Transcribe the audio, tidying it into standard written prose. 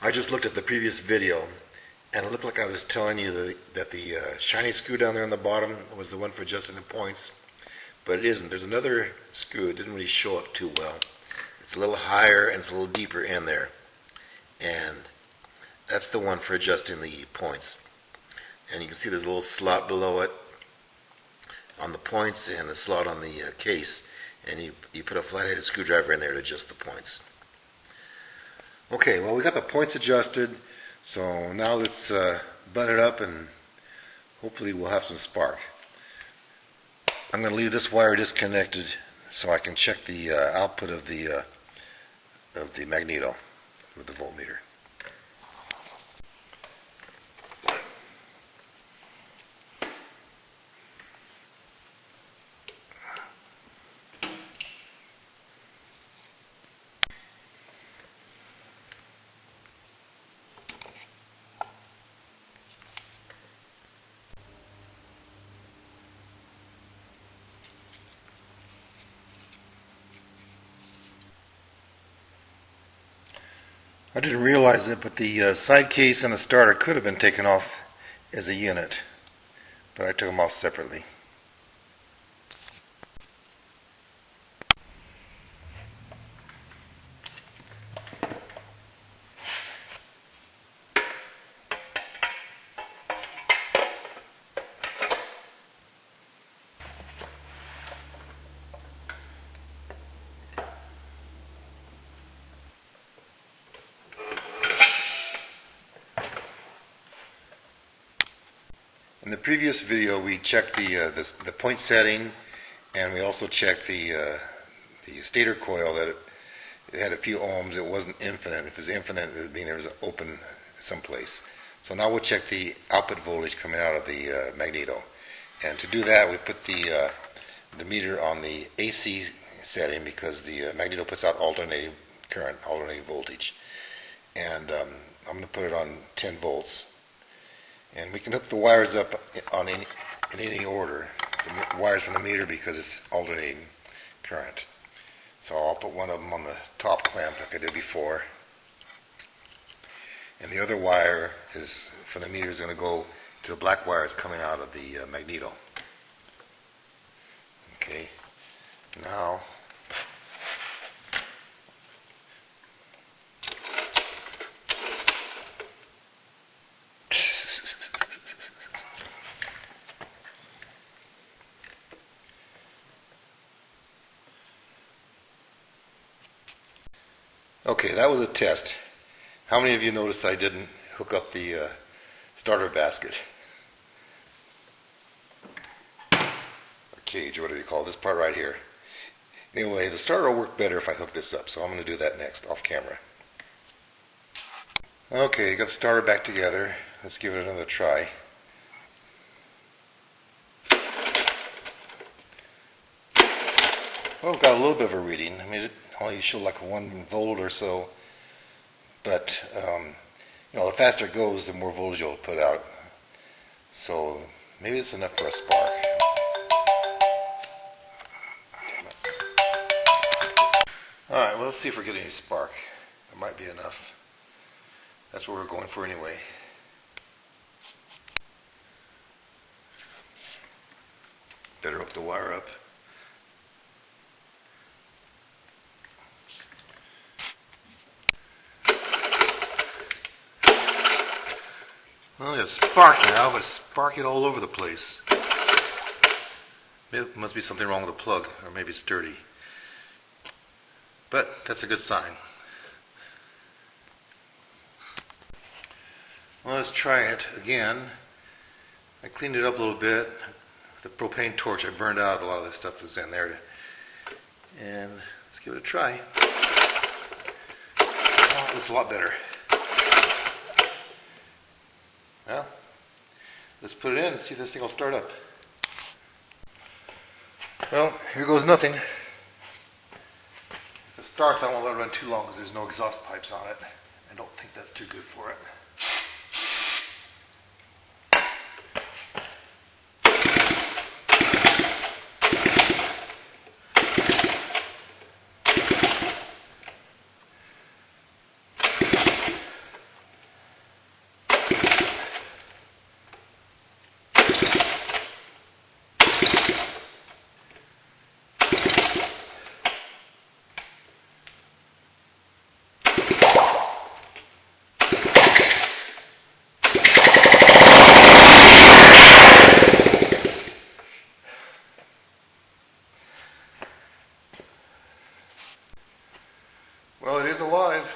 I just looked at the previous video, and it looked like I was telling you that the shiny screw down there on the bottom was the one for adjusting the points, but it isn't. There's another screw. It didn't really show up too well. It's a little higher and it's a little deeper in there, and that's the one for adjusting the points. And you can see there's a little slot below it on the points and the slot on the case, and you put a flat-headed screwdriver in there to adjust the points. Okay, well, we got the points adjusted, so now let's butt it up and hopefully we'll have some spark. I'm going to leave this wire disconnected so I can check the output of the magneto with the voltmeter. I didn't realize it, but the side case and the starter could have been taken off as a unit, but I took them off separately. In the previous video, we checked the point setting, and we also checked the stator coil that it had a few ohms. It wasn't infinite. If it was infinite, it would mean there was an open someplace. So now we'll check the output voltage coming out of the magneto. And to do that, we put the meter on the AC setting because the magneto puts out alternating current, alternating voltage. And I'm going to put it on 10 volts. And we can hook the wires up in any order, the wires from the meter, because it's alternating current. So I'll put one of them on the top clamp like I did before. And the other wire for the meter is going to go to the black wires coming out of the magneto. Okay, now okay, that was a test. How many of you noticed I didn't hook up the starter basket? Or cage, or whatever you call it, this part right here. Anyway, the starter will work better if I hook this up, so I'm going to do that next, off camera. Okay, got the starter back together. Let's give it another try. Well, I've got a little bit of a reading. I mean, it only showed like 1 volt or so, but the faster it goes, the more voltage it'll put out. So maybe it's enough for a spark. All right, well, let's see if we're getting any spark. That might be enough. That's what we're going for anyway. Better hook the wire up. Well, there's spark now, but it's sparking all over the place. Maybe it must be something wrong with the plug, or maybe it's dirty. But that's a good sign. Well, let's try it again. I cleaned it up a little bit. The propane torch, I burned out a lot of the stuff that's in there. And let's give it a try. Oh, it looks a lot better. Well, let's put it in and see if this thing will start up. Well, here goes nothing. If it starts, I won't let it run too long because there's no exhaust pipes on it. I don't think that's too good for it. Well, it is alive.